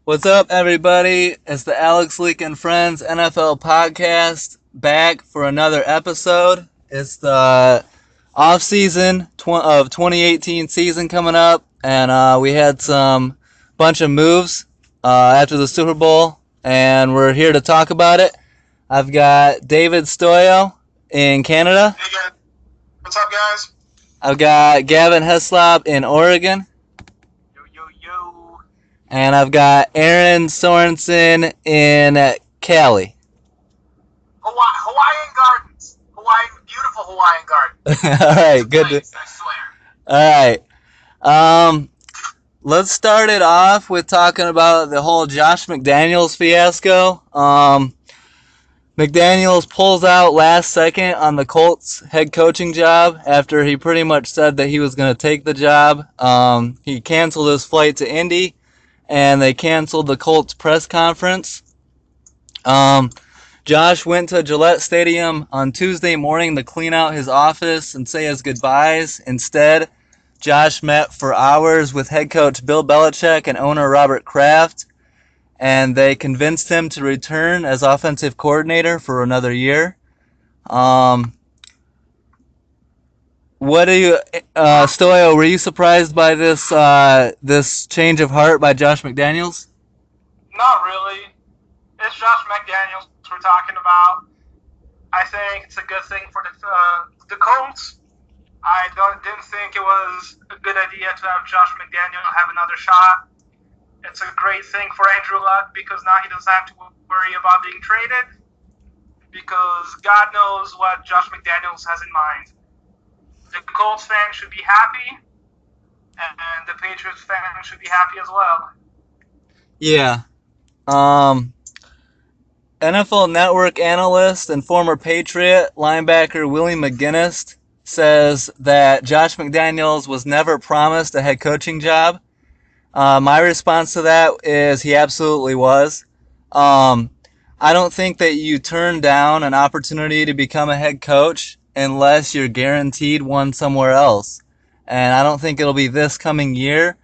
What's up, everybody? It's the Alex Leak and Friends NFL podcast, back for another episode. It's the off-season of 2018 season coming up, and we had some bunch of moves after the Super Bowl, and we're here to talk about it. I've got David Stoyo in Canada. Hey guys, what's up, guys? I've got Gavin Heslop in Oregon. Yo. And I've got Aaron Sorensen in Cali. Hawaiian Gardens. Beautiful Hawaiian Gardens. All right, good. I swear. All right. Let's start it off with talking about the whole Josh McDaniels fiasco. McDaniels pulls out last second on the Colts head coaching job after he pretty much said that he was going to take the job. He canceled his flight to Indy, and they canceled the Colts press conference. Josh went to Gillette Stadium on Tuesday morning to clean out his office and say his goodbyes. Instead, Josh met for hours with head coach Bill Belichick and owner Robert Kraft, and they convinced him to return as offensive coordinator for another year. What do you, Stoyo, were you surprised by this change of heart by Josh McDaniels? Not really. It's Josh McDaniels we're talking about. I think it's a good thing for the Colts. I didn't think it was a good idea to have Josh McDaniels have another shot. It's a great thing for Andrew Luck because now he doesn't have to worry about being traded because God knows what Josh McDaniels has in mind. The Colts fans should be happy, and the Patriots fans should be happy as well. Yeah. NFL Network analyst and former Patriot linebacker Willie McGinnis says that Josh McDaniels was never promised a head coaching job. My response to that is he absolutely was. I don't think that you turn down an opportunity to become a head coach unless you're guaranteed one somewhere else. And I don't think it'll be this coming year,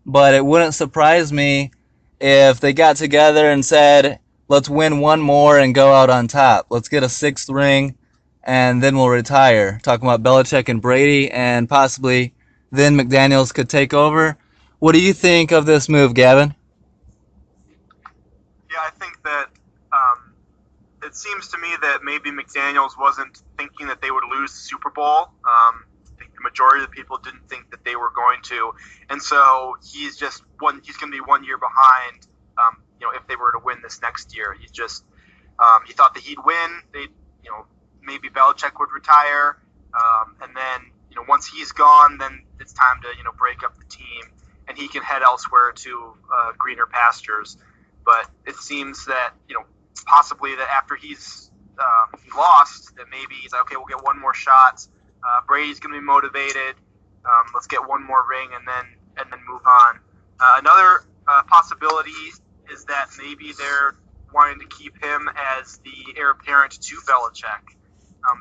but it wouldn't surprise me if they got together and said, let's win one more and go out on top. Let's get a sixth ring, and then we'll retire. Talking about Belichick and Brady, and possibly then McDaniels could take over. What do you think of this move, Gavin? Yeah, I think that it seems to me that maybe McDaniels wasn't thinking that they would lose the Super Bowl. I think the majority of the people didn't think that they were going to, and so he's going to be 1 year behind. If they were to win this next year, he thought that he'd win. Maybe Belichick would retire, and then once he's gone, then it's time to break up the team, and he can head elsewhere to greener pastures. But it seems that possibly that after he's lost, that maybe he's like, okay, we'll get one more shot. Brady's going to be motivated. Let's get one more ring and then move on. Another possibility is that maybe they're wanting to keep him as the heir apparent to Belichick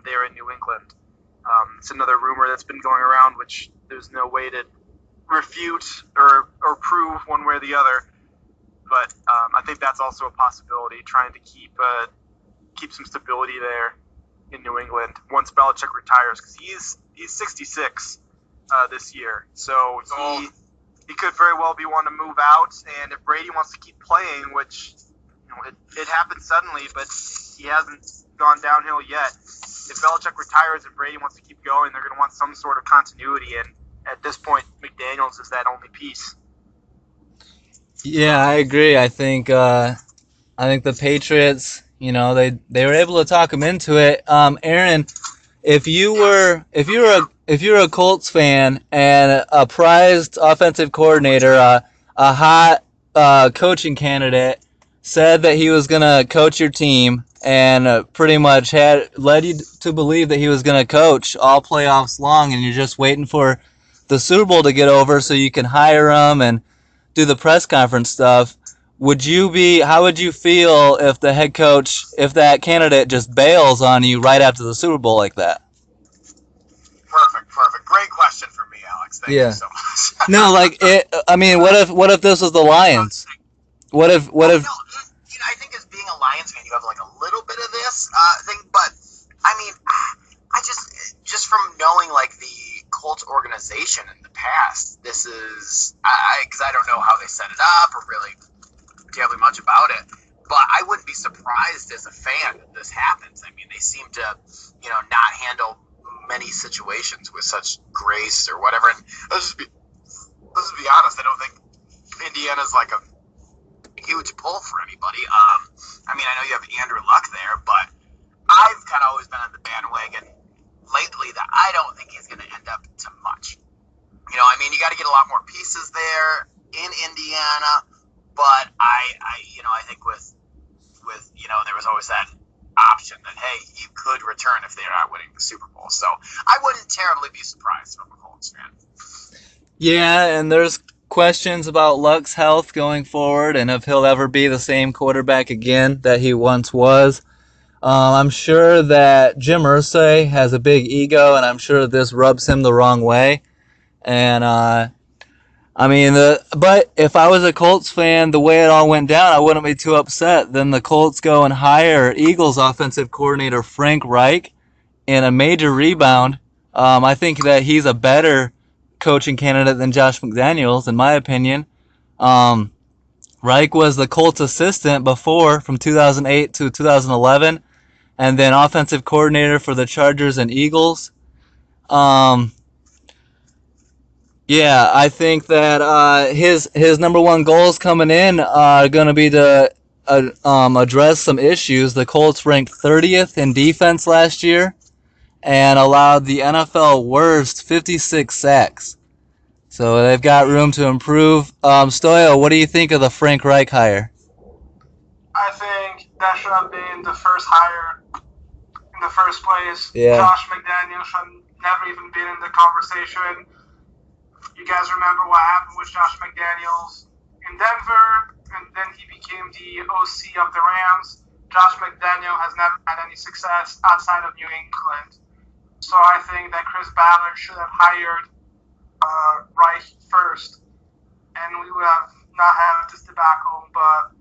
there in New England. It's another rumor that's been going around, which there's no way to refute or prove one way or the other. But I think that's also a possibility, trying to keep some stability there in New England once Belichick retires, because he's 66 this year, so he could very well be wanting to move out. And if Brady wants to keep playing, which it happened suddenly, but he hasn't gone downhill yet. If Belichick retires and Brady wants to keep going, they're going to want some sort of continuity, and at this point, McDaniels is that only piece. Yeah, I agree. I think the Patriots, they were able to talk him into it. Aaron, if you're a Colts fan and a prized offensive coordinator, a hot coaching candidate, said that he was gonna coach your team and pretty much had led you to believe that he was gonna coach all playoffs long, and you're just waiting for the Super Bowl to get over so you can hire him and do the press conference stuff. How would you feel if the head coach, if that candidate just bails on you right after the Super Bowl like that? Perfect. Great question for me, Alex. Thank you so much. No, what if this was the Lions? What if? No, I think as being a Lions fan, you have like a little bit of this thing, but I mean, I just from knowing like the Colts organization in the past, this is because I don't know how they set it up or really terribly much about it, but I wouldn't be surprised as a fan that this happens. I mean, they seem to, not handle many situations with such grace or whatever. And let's just be honest. I don't think Indiana's like a huge pull for anybody. I mean, I know you have Andrew Luck there, but I've kind of always been on the bandwagon lately that I don't think he's going to end up to much. I mean, you got to get a lot more pieces there in Indiana, but I think with there was always that option that, hey, you could return if they're not winning the Super Bowl. So I wouldn't terribly be surprised from a Colts fan. Yeah, and there's questions about Luck's health going forward and if he'll ever be the same quarterback again that he once was. I'm sure that Jim Irsay has a big ego, and I'm sure this rubs him the wrong way. And but if I was a Colts fan, the way it all went down, I wouldn't be too upset. Then the Colts go and hire Eagles offensive coordinator Frank Reich in a major rebound. I think that he's a better coaching candidate than Josh McDaniels, in my opinion. Reich was the Colts assistant before, from 2008 to 2011, and then offensive coordinator for the Chargers and Eagles. Yeah, I think that his number one goals coming in are going to be to address some issues. The Colts ranked 30th in defense last year and allowed the NFL worst 56 sacks. So they've got room to improve. Stoyo, what do you think of the Frank Reich hire? I think that should have been the first hire in the first place. Yeah. Josh McDaniels should never even been in the conversation. You guys remember what happened with Josh McDaniels in Denver, and then he became the OC of the Rams. Josh McDaniels has never had any success outside of New England. So I think that Chris Ballard should have hired Reich first, and we would have not had this debacle. But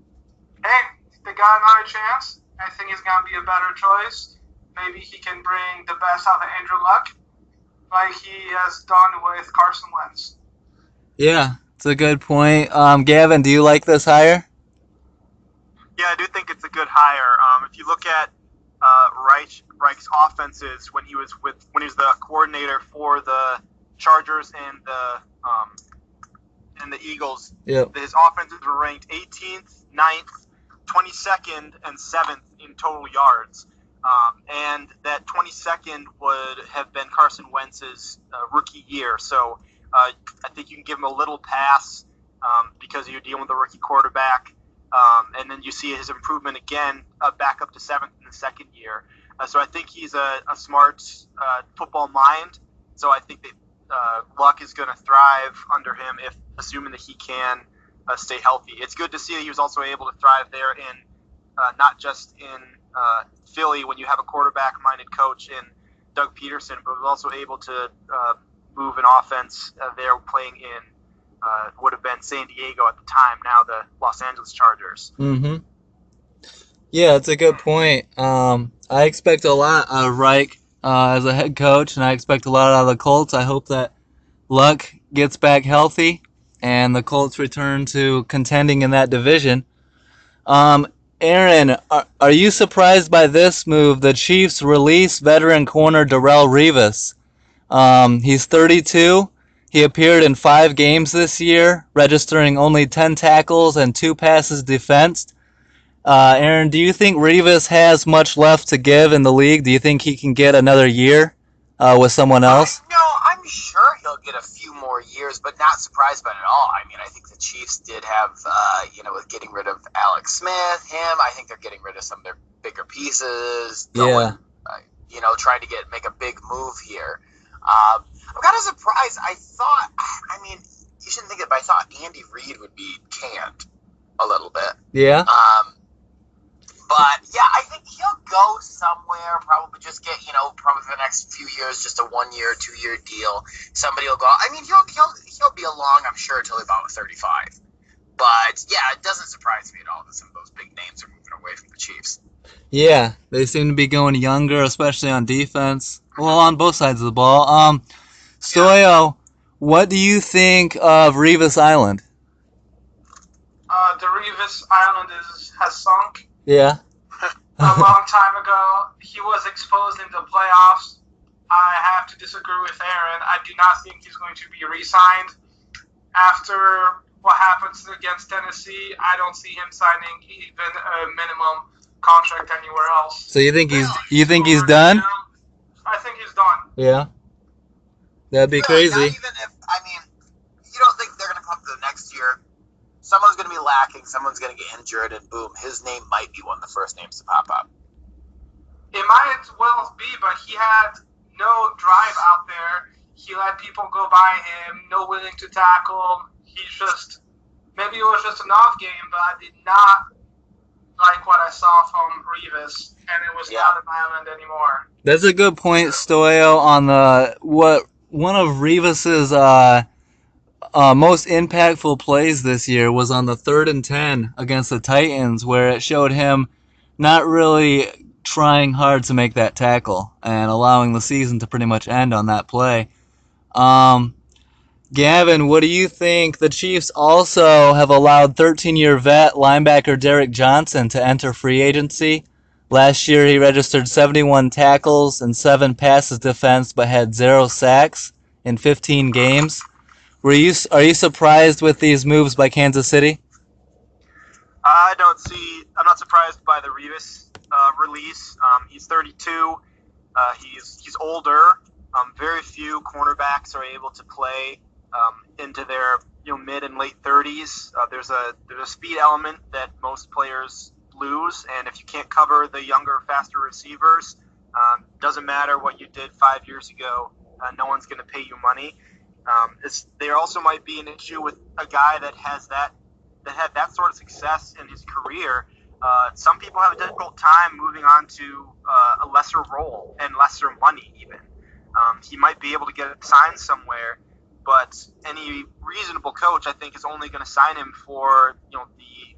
hey, they got another chance. I think he's going to be a better choice. Maybe he can bring the best out of Andrew Luck, like he has done with Carson Wentz. Yeah, it's a good point. Gavin, do you like this hire? Yeah, I do think it's a good hire. If you look at Reich's offenses when he was the coordinator for the Chargers and the Eagles, yep, his offenses were ranked 18th, 9th, 22nd, and 7th in total yards. And that 22nd would have been Carson Wentz's rookie year. So I think you can give him a little pass because you're dealing with a rookie quarterback. And then you see his improvement again back up to 7th in the second year. So I think he's a smart football mind. So I think that Luck is going to thrive under him, if assuming that he can stay healthy. It's good to see that he was also able to thrive there in not just in Philly when you have a quarterback-minded coach in Doug Peterson, but was also able to move an offense there playing in would have been San Diego at the time, now the Los Angeles Chargers. Mm-hmm. Yeah, it's a good point. I expect a lot out of Reich as a head coach, and I expect a lot out of the Colts. I hope that Luck gets back healthy and the Colts return to contending in that division. Aaron, are you surprised by this move? The Chiefs release veteran corner Darrelle Revis. He's 32. He appeared in 5 games this year, registering only 10 tackles and 2 passes defensed. Aaron, do you think Revis has much left to give in the league? Do you think he can get another year with someone else? No, I'm sure he'll get a few more years, but not surprised by it at all. I mean, I think the Chiefs did have, with getting rid of Alex Smith, I think they're getting rid of some of their bigger pieces. Trying to make a big move here. I'm kind of surprised. You shouldn't think it, but I thought Andy Reid would be canned a little bit. Yeah. But yeah, I think he'll go somewhere. Probably just get, probably for the next few years, just a 1-year, 2-year deal. Somebody will go. I mean, he'll be along, I'm sure, until about 35. But it doesn't surprise me at all that some of those big names are moving away from the Chiefs. Yeah, they seem to be going younger, especially on defense. Well, on both sides of the ball. Stoyo, what do you think of Revis Island? The Revis Island has sunk. Yeah. A long time ago, he was exposed in the playoffs. I have to disagree with Aaron. I do not think he's going to be re-signed. After what happens against Tennessee, I don't see him signing even a minimum contract anywhere else. So you think he's done? I think he's done. Yeah. That'd be crazy. Not even if, you don't think they're going to come to the next year, someone's going to be lacking, someone's going to get injured, and boom, his name might be one of the first names to pop up. It might well be, but he had no drive out there. He let people go by him, no willing to tackle. Maybe it was just an off game, but I did not like what I saw from Revis, and it was not an island anymore. That's a good point, Stoyo, on one of Revis's most impactful plays this year was on the 3rd and 10 against the Titans, where it showed him not really trying hard to make that tackle and allowing the season to pretty much end on that play. Gavin, what do you think? The Chiefs also have allowed 13-year vet linebacker Derek Johnson to enter free agency. Last year, he registered 71 tackles and 7 passes defensed, but had 0 sacks in 15 games. Are you surprised with these moves by Kansas City? I'm not surprised by the Revis release. He's 32. He's older. Very few cornerbacks are able to play into their mid and late 30s. There's a speed element that most players lose, and if you can't cover the younger, faster receivers, doesn't matter what you did 5 years ago. No one's going to pay you money. There also might be an issue with a guy that had that sort of success in his career. Some people have a difficult time moving on to a lesser role and lesser money even. He might be able to get signed somewhere, but any reasonable coach, I think, is only going to sign him for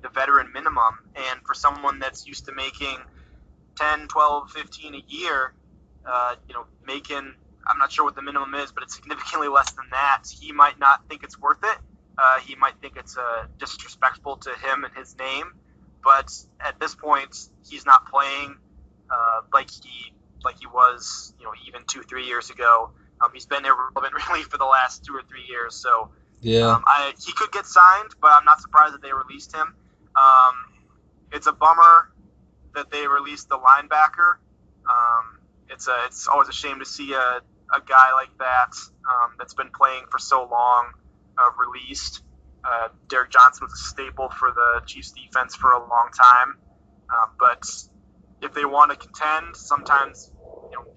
the veteran minimum. And for someone that's used to making 10, 12, 15 a year, making, I'm not sure what the minimum is, but it's significantly less than that, he might not think it's worth it. He might think it's disrespectful to him and his name. But at this point, he's not playing like he was, even 2-3 years ago. He's been irrelevant really for the last 2 or 3 years. So yeah, he could get signed, but I'm not surprised that they released him. It's a bummer that they released the linebacker. It's always a shame to see a guy like that that's been playing for so long released. Derek Johnson was a staple for the Chiefs defense for a long time. But if they want to contend, sometimes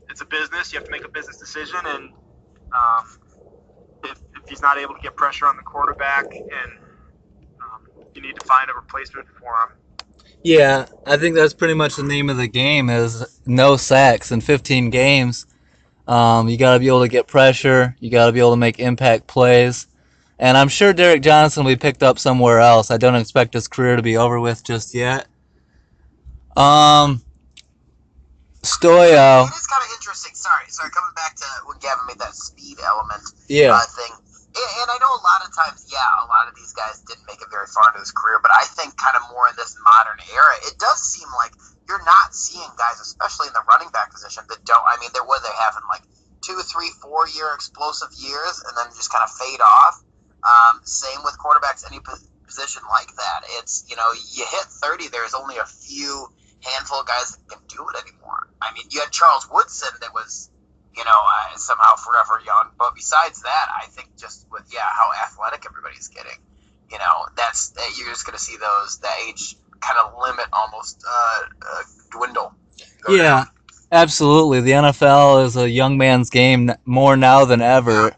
it's a business. You have to make a business decision, and if he's not able to get pressure on the quarterback, and you need to find a replacement for him. Yeah, I think that's pretty much the name of the game is no sacks in 15 games. You got to be able to get pressure. You got to be able to make impact plays. And I'm sure Derek Johnson will be picked up somewhere else. I don't expect his career to be over with just yet. Stoyo. It is kind of interesting. Sorry, coming back to when Gavin made that speed element thing. And I know a lot of times, a lot of these guys didn't make it very far into his career, but I think kind of more in this modern era, it does seem like you're not seeing guys, especially in the running back position, that don't, they're having like 2, 3, 4 year explosive years and then just kind of fade off. Same with quarterbacks, any position like that. It's, you hit 30, there's only a handful of guys that can do it anymore. You had Charles Woodson that was, somehow forever young. But besides that, I think just with, how athletic everybody's getting, that's you're just going to see that age kind of limit almost dwindle. Yeah, absolutely. The NFL is a young man's game more now than ever.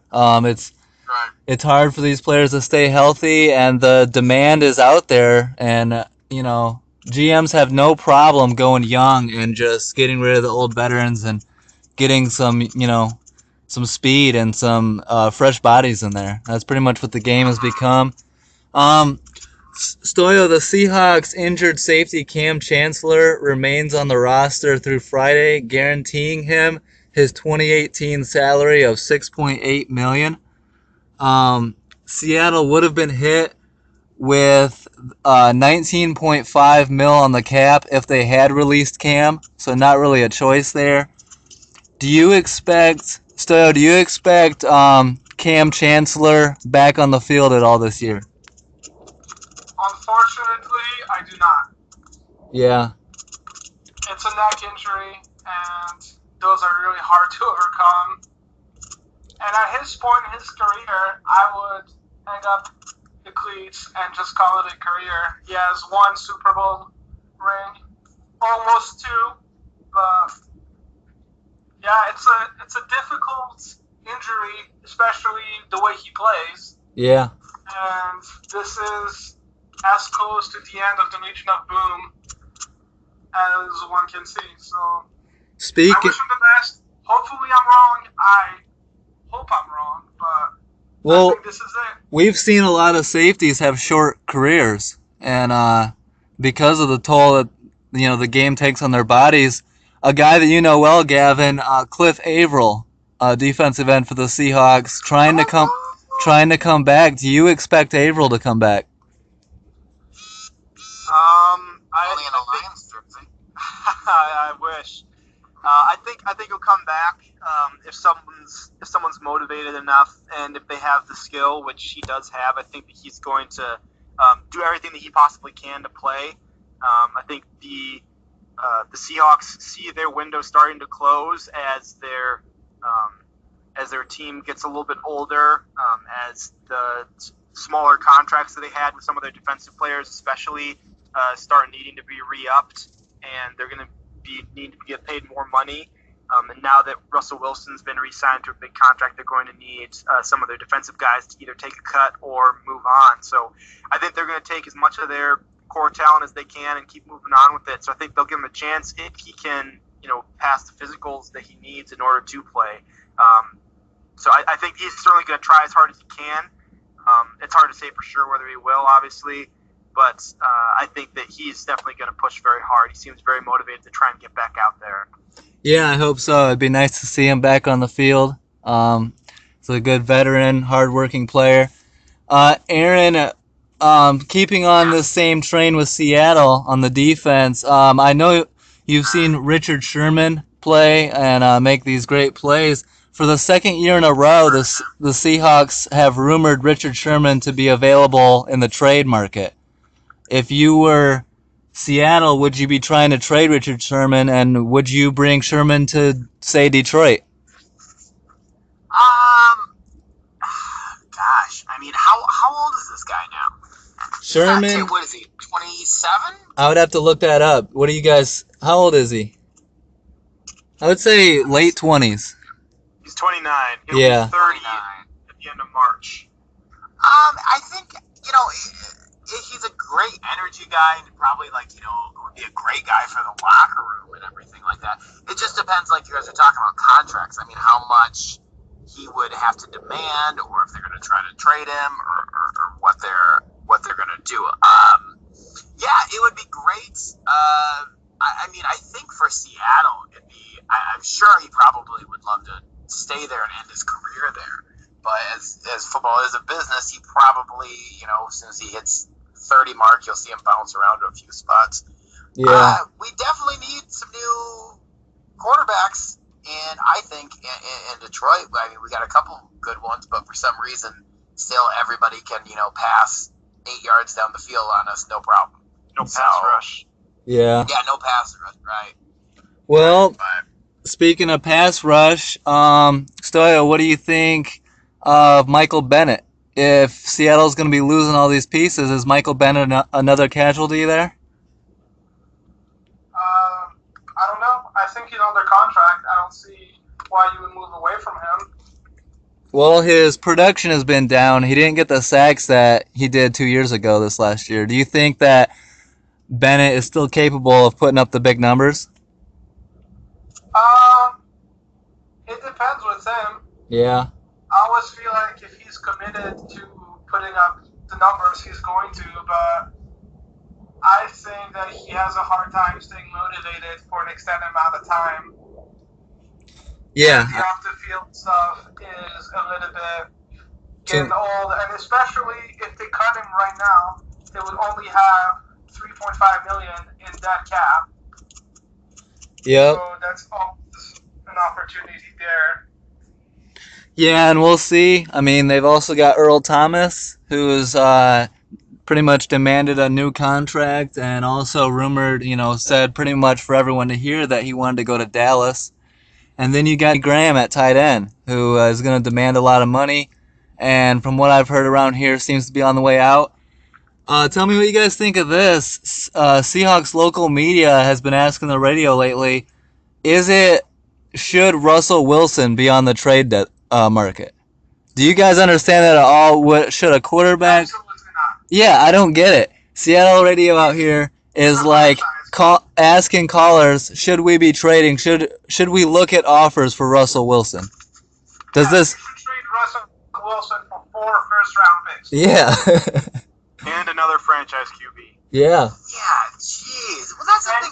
It's hard for these players to stay healthy, and the demand is out there. And, GMs have no problem going young and just getting rid of the old veterans and getting some speed and some fresh bodies in there. That's pretty much what the game has become. Stoyo, the Seahawks injured safety Cam Chancellor remains on the roster through Friday, guaranteeing him his 2018 salary of $6.8 million. Seattle would have been hit with 19.5 mil on the cap if they had released Cam, so not really a choice there. Do you expect Cam Chancellor back on the field at all this year? Unfortunately, I do not. Yeah. It's a neck injury, and those are really hard to overcome. And at his point in his career, I would hang up the cleats and just call it a career. He has 1 Super Bowl ring, almost 2, but yeah, it's a difficult injury, especially the way he plays. Yeah. And this is as close to the end of the Legion of Boom as one can see. So I wish him the best. Hopefully I'm wrong. I hope I'm wrong, but I think this is it. We've seen a lot of safeties have short careers, and because of the toll that the game takes on their bodies. A guy that you know well, Gavin, Cliff Averill, defensive end for the Seahawks, trying to come back. Do you expect Averill to come back? Only in a Lions jersey. I wish. I think he'll come back if someone's motivated enough, and if they have the skill, which he does have. I think that he's going to do everything that he possibly can to play. I think the Seahawks see their window starting to close as their team gets a little bit older, as the smaller contracts that they had with some of their defensive players, especially, start needing to be re-upped, and they're going to need to get paid more money. And now that Russell Wilson's been re-signed to a big contract, they're going to need some of their defensive guys to either take a cut or move on. So I think they're going to take as much of their core talent as they can and keep moving on with it. So I think they'll give him a chance if he can, pass the physicals that he needs in order to play. So I think he's certainly going to try as hard as he can. It's hard to say for sure whether he will, obviously, but I think that he's definitely going to push very hard. He seems very motivated to try and get back out there. Yeah, I hope so. It'd be nice to see him back on the field. He's a good veteran, hardworking player. Aaron, keeping on the same train with Seattle on the defense, I know you've seen Richard Sherman play and make these great plays. For the second year in a row, the Seahawks have rumored Richard Sherman to be available in the trade market. If you were Seattle, would you be trying to trade Richard Sherman, and would you bring Sherman to, say, Detroit? Gosh, I mean, how old is this guy now? Sherman. What is he? 27? I would have to look that up. What do you guys? How old is he? I would say late 20s. He's 29. He'll Yeah. be 30 at the end of March. I think he's a great energy guy, and probably would be a great guy for the locker room and everything like that. It just depends, like you guys are talking about contracts. I mean, how much he would have to demand, or if they're going to try to trade him, or what they're going to do. Yeah, it would be great. I mean, I think for Seattle, I'm sure he probably would love to stay there and end his career there. But as football is a business, he probably, as soon as he hits 30 mark, you'll see him bounce around to a few spots. Yeah. We definitely need some new quarterbacks, and I think in Detroit, I mean, we got a couple good ones, but for some reason, still everybody can, pass 8 yards down the field on us, no problem. No pass rush. Yeah. Yeah, no pass rush, right. Well, speaking of pass rush, Stoyo, what do you think of Michael Bennett? If Seattle's going to be losing all these pieces, is Michael Bennett another casualty there? I don't know. I think he's under contract. I don't see why you would move away from him. Well, his production has been down. He didn't get the sacks that he did 2 years ago this last year. Do you think that Bennett is still capable of putting up the big numbers? It depends with him. Yeah. I always feel like if he's committed to putting up the numbers, he's going to, but I think that he has a hard time staying motivated for an extended amount of time. Yeah. And the off-the-field stuff is a little bit getting old, and especially if they cut him right now, they would only have $3.5 million in that cap. Yep. So that's always an opportunity there. Yeah, and we'll see. I mean, they've also got Earl Thomas, who's pretty much demanded a new contract, and also rumored, said pretty much for everyone to hear that he wanted to go to Dallas. And then you got Graham at tight end, who is going to demand a lot of money, and from what I've heard around here, seems to be on the way out. Tell me what you guys think of this. Seahawks local media has been asking the radio lately, should Russell Wilson be on the trade market? Do you guys understand that at all? Should a quarterback? Absolutely not. Yeah, I don't get it. Seattle radio out here is like asking callers, should we be trading? Should we look at offers for Russell Wilson? Does this? You should trade Russell Wilson for 4 first-round picks. Yeah. And another franchise QB. Yeah. Yeah, jeez. Well, that's the thing.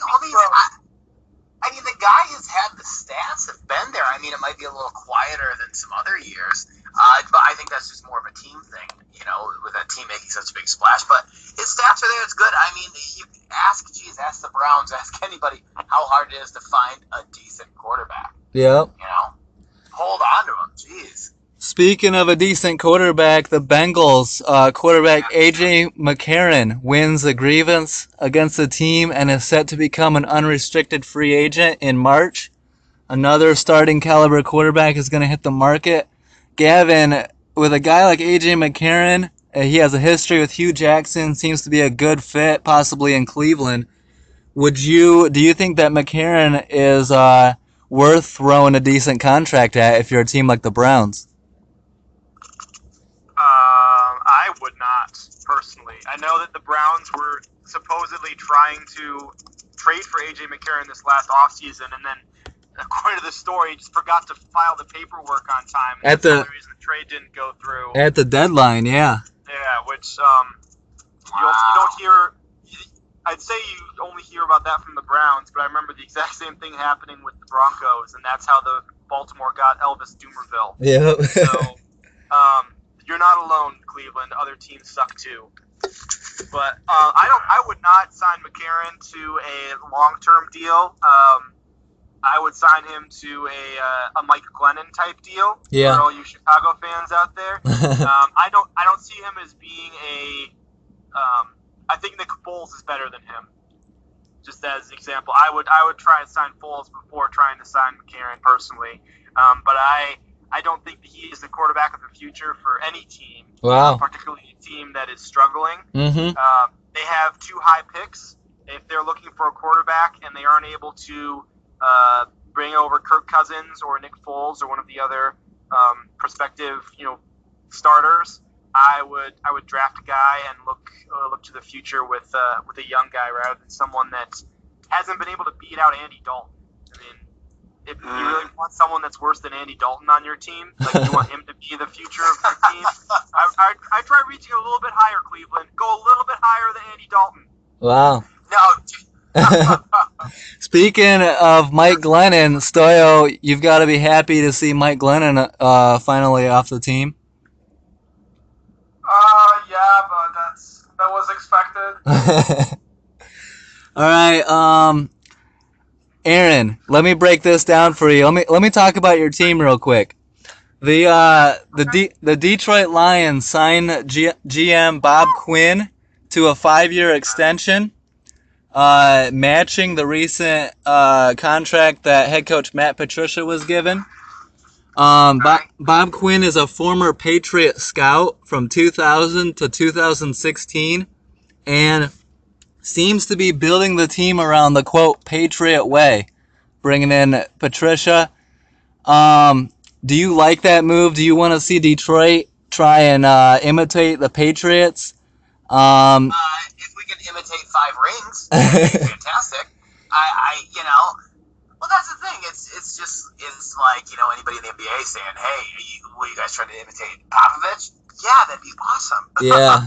I mean, the guy has had the stats have been there. I mean, it might be a little quieter than some other years, but I think that's just more of a team thing, with that team making such a big splash. But his stats are there. It's good. I mean, you ask the Browns, ask anybody how hard it is to find a decent quarterback. Yeah. Hold on to him. Jeez. Speaking of a decent quarterback, the Bengals quarterback A.J. McCarron wins a grievance against the team and is set to become an unrestricted free agent in March. Another starting caliber quarterback is going to hit the market. Gavin, with a guy like A.J. McCarron, he has a history with Hugh Jackson, seems to be a good fit, possibly in Cleveland. Do you think that McCarron is worth throwing a decent contract at if you're a team like the Browns? I would not, personally. I know that the Browns were supposedly trying to trade for A.J. McCarron this last offseason, and then, according to the story, just forgot to file the paperwork on time. That's the only reason the trade didn't go through. At the deadline, yeah. Yeah, which you don't hear. I'd say you only hear about that from the Browns, but I remember the exact same thing happening with the Broncos, and that's how the Baltimore got Elvis Dumervil. Yeah. So, you're not alone, Cleveland. Other teams suck too. But I would not sign McCarron to a long-term deal. I would sign him to a Mike Glennon type deal. Yeah. For all you Chicago fans out there. I don't see him as being I think Nick Foles is better than him. Just as an example, I would try and sign Foles before trying to sign McCarron personally. But I don't think that he is the quarterback of the future for any team. Wow. Particularly a team that is struggling. Mm-hmm. They have 2 high picks. If they're looking for a quarterback and they aren't able to bring over Kirk Cousins or Nick Foles or one of the other prospective starters, I would draft a guy and look to the future with a young guy rather than someone that hasn't been able to beat out Andy Dalton. I mean, if you really want someone that's worse than Andy Dalton on your team, like you want him to be the future of your team, I try reaching a little bit higher, Cleveland. Go a little bit higher than Andy Dalton. Wow. No. Speaking of Mike Glennon, Stoyo, you've got to be happy to see Mike Glennon finally off the team. Yeah, but that was expected. All right, Aaron, let me break this down for you. Let me talk about your team real quick. The Detroit Lions signed GM Bob Quinn to a 5-year extension, matching the recent contract that head coach Matt Patricia was given. Bob Quinn is a former Patriot scout from 2000 to 2016 and seems to be building the team around the, quote, Patriot way, bringing in Patricia. Do you like that move? Do you want to see Detroit try and imitate the Patriots? If we can imitate 5 rings, that'd be fantastic. Well, that's the thing. It's like, anybody in the NBA saying, hey, what are you guys trying to imitate? Popovich? Yeah, that'd be awesome. Yeah.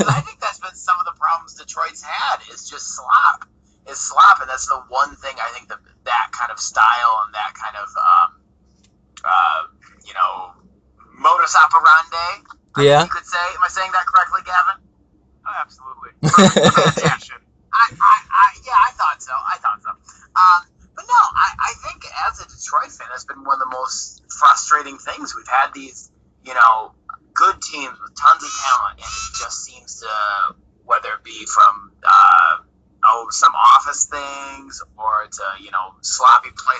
I think that's been some of the problems Detroit's had is just slop. Is slop, and that's the one thing I think that kind of style and that kind of modus operandi. Yeah. You could say. Am I saying that correctly, Gavin? Oh, absolutely. Perfect. I thought so. But no, I think as a Detroit fan, it's been one of the most frustrating things. We've had these, good teams with tons of talent, and it just seems to, whether it be from some office things or to sloppy play,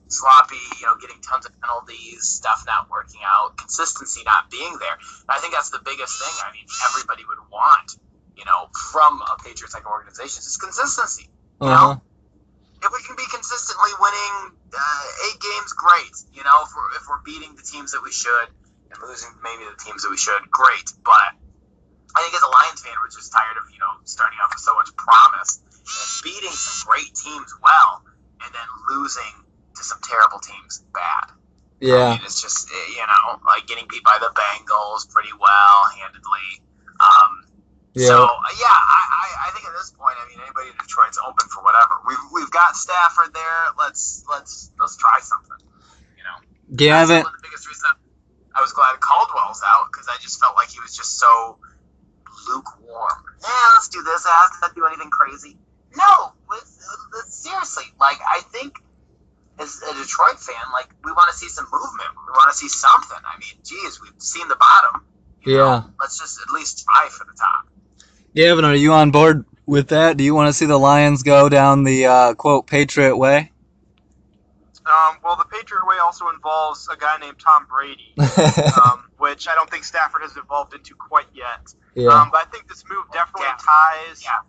sloppy, getting tons of penalties, stuff not working out, consistency not being there. And I think that's the biggest thing. I mean, everybody would want, from a Patriots-like organization, is consistency. You know, if we can be consistently winning 8 games, great. If we're beating the teams that we should and losing maybe the teams that we should, great. But I think as a Lions fan, we're just tired of starting off with so much promise and beating some great teams well, and then losing to some terrible teams bad. Yeah. I mean, it's just like getting beat by the Bengals pretty well handedly. Yeah. So I think at this point, I mean, anybody in Detroit's open for whatever. We've got Stafford there. Let's try something. Gavin. That's one of the biggest reasons I was glad Caldwell's out, because I just felt like he was just so lukewarm. Yeah, let's do this. It hasn't to do anything crazy. No, seriously. Like, I think as a Detroit fan, like, we want to see some movement. We want to see something. I mean, geez, we've seen the bottom. Let's just at least try for the top. Gavin, are you on board with that? Do you want to see the Lions go down the, quote, Patriot way? Well, the Patriot way also involves a guy named Tom Brady, which I don't think Stafford has evolved into quite yet. Yeah. But I think this move definitely ties. Yeah.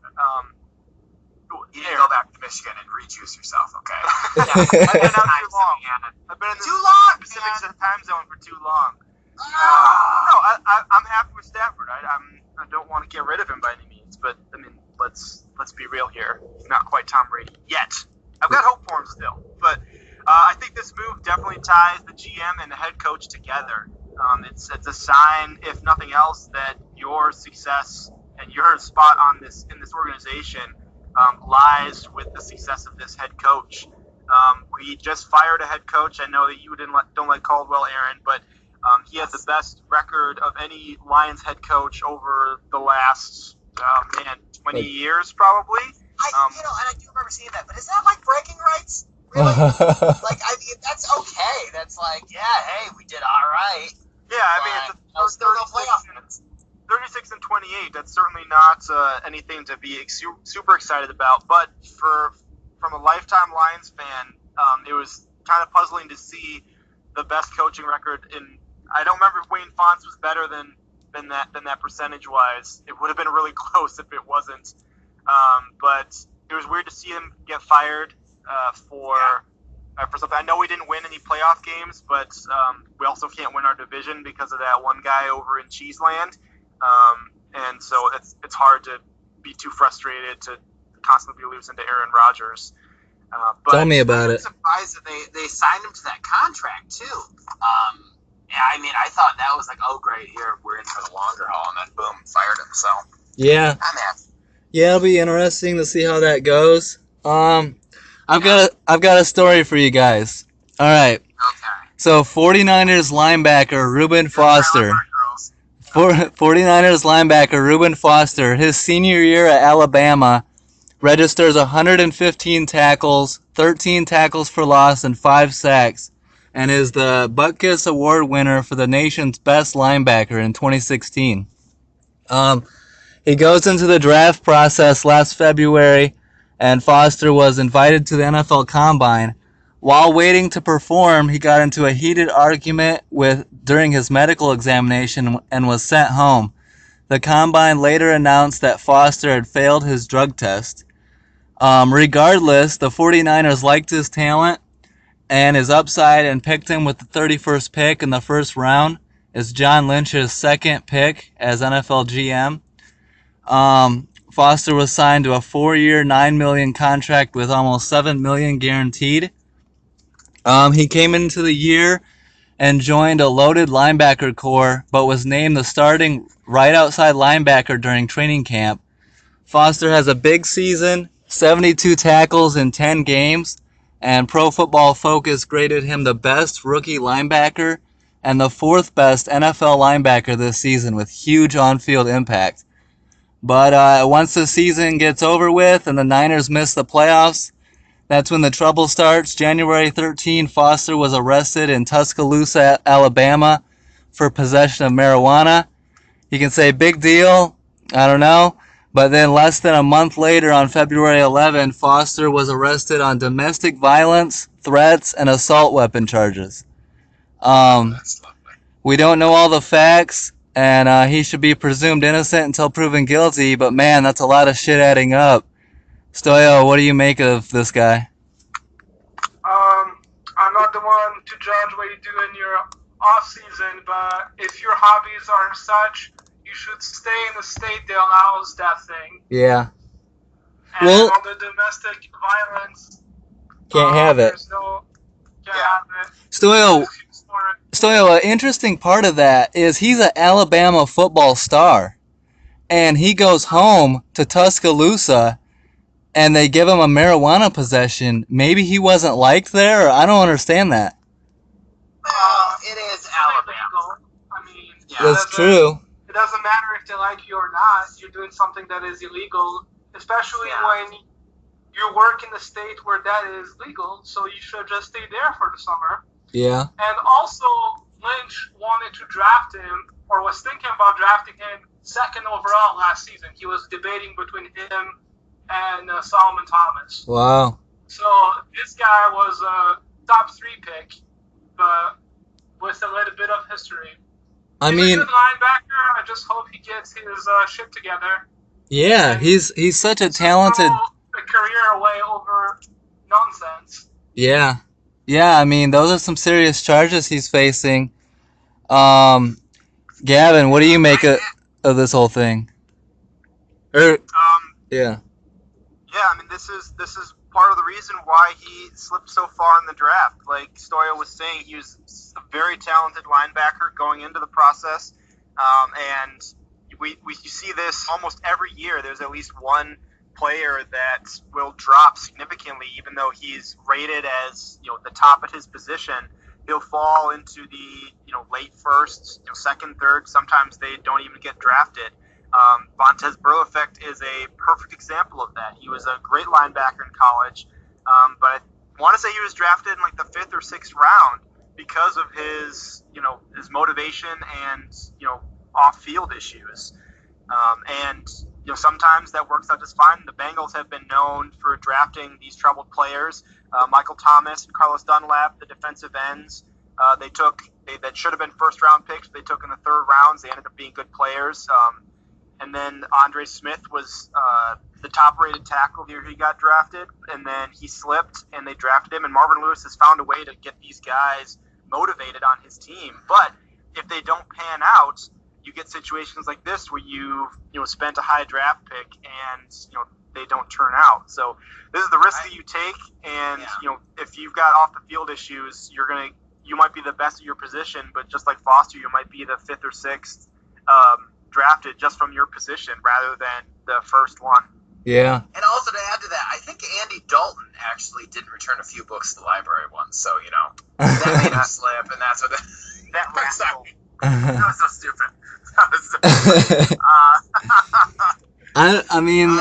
You need to go back to Michigan and rejuice yourself, okay? I've been out too long. I've been in this Pacific time zone for too long. No, I'm happy with Stafford. I don't want to get rid of him by any means, but I mean, let's be real here. He's not quite Tom Brady yet. I've got hope for him still, but I think this move definitely ties the GM and the head coach together. It's a sign, if nothing else, that your success and your spot in this organization lies with the success of this head coach. We just fired a head coach. I know that you don't like Caldwell, Aaron, but he has the best record of any Lions head coach over the last 20 years, probably. And I do remember seeing that, but is that like bragging rights? Really? Like, I mean, that's okay. That's like, yeah, hey, we did all right. Yeah, I mean, it's still no playoff. 36 and 28. That's certainly not anything to be super excited about. But from a lifetime Lions fan, it was kind of puzzling to see the best coaching record in. I don't remember if Wayne Fontes was better than that percentage wise. It would have been really close if it wasn't. But it was weird to see him get fired for something. I know we didn't win any playoff games, but we also can't win our division because of that one guy over in Cheeseland. And so it's hard to be too frustrated to constantly be losing to Aaron Rodgers. But Tell me about it. I'm surprised that they signed him to that contract too. Yeah, I mean, I thought that was like, oh great, here we're in for the longer haul, and then boom, fired him. So yeah, I'm happy. Yeah, it'll be interesting to see how that goes. I've got a story for you guys. All right. Okay. So 49ers linebacker Reuben Foster. 49ers linebacker Reuben Foster, his senior year at Alabama, registers 115 tackles, 13 tackles for loss, and 5 sacks, and is the Butkus Award winner for the nation's best linebacker in 2016. He goes into the draft process last February, and Foster was invited to the NFL Combine. While waiting to perform, he got into a heated argument during his medical examination and was sent home. The Combine later announced that Foster had failed his drug test. Regardless, the 49ers liked his talent and his upside and picked him with the 31st pick in the first round as John Lynch's second pick as NFL GM. Foster was signed to a 4-year, $9 million contract with almost $7 million guaranteed. He came into the year and joined a loaded linebacker core, but was named the starting right outside linebacker during training camp. Foster has a big season, 72 tackles in 10 games, and Pro Football Focus graded him the best rookie linebacker and the fourth best NFL linebacker this season with huge on-field impact. But once the season gets over with and the Niners miss the playoffs, that's when the trouble starts. January 13, Foster was arrested in Tuscaloosa, Alabama for possession of marijuana. You can say big deal, I don't know. But then less than a month later, on February 11, Foster was arrested on domestic violence, threats, and assault weapon charges. That's lovely. We don't know all the facts, and he should be presumed innocent until proven guilty, but man, that's a lot of shit adding up. Stoyo, what do you make of this guy? I'm not the one to judge what you do in your off season, but if your hobbies are such, you should stay in the state that allows that thing. Yeah. And Well, on the domestic violence, can't have it. There's no, can't have it. Stoyo, an interesting part of that is he's an Alabama football star, and he goes home to Tuscaloosa, and they give him a marijuana possession. Maybe he wasn't liked there, or I don't understand that. Well, it is Alabama. I mean, That's true. It doesn't matter if they like you or not. You're doing something that is illegal, especially when you work in the state where that is legal. So you should just stay there for the summer. Yeah. And also, Lynch wanted to draft him, or was thinking about drafting him second overall last season. He was debating between him and Solomon Thomas. Wow. So this guy was a top 3 pick, but with a little bit of history. He's a good linebacker. I just hope he gets his shit together. Yeah, he's such a talented. A career away over nonsense. Yeah, I mean, those are some serious charges he's facing. Gavin, what do you make of this whole thing? Yeah. Yeah, I mean, this is part of the reason why he slipped so far in the draft. Like Stoyo was saying, he was a very talented linebacker going into the process, and we see this almost every year. There's at least one player that will drop significantly, even though he's rated as the top at his position. He'll fall into the late first, second, third. Sometimes they don't even get drafted. Vontaze Burfict is a perfect example of that. He was a great linebacker in college, but I want to say he was drafted in like the 5th or 6th round because of his motivation and off-field issues. And sometimes that works out just fine. The Bengals have been known for drafting these troubled players. Michael Thomas and Carlos Dunlap, the defensive ends, that should have been first-round picks. They took in the 3rd rounds. They ended up being good players. And then Andre Smith was the top-rated tackle the year he got drafted, and then he slipped, and they drafted him. And Marvin Lewis has found a way to get these guys motivated on his team. But if they don't pan out, you get situations like this where you've spent a high draft pick and they don't turn out. So this is the risk that you take, and if you've got off-the-field issues, you might be the best at your position, but just like Foster, you might be the 5th or 6th. Drafted just from your position rather than the first one. Yeah. And also to add to that, I think Andy Dalton actually didn't return a few books to the library once, so that made him slip, and that's what that rascal. That was so stupid. I mean,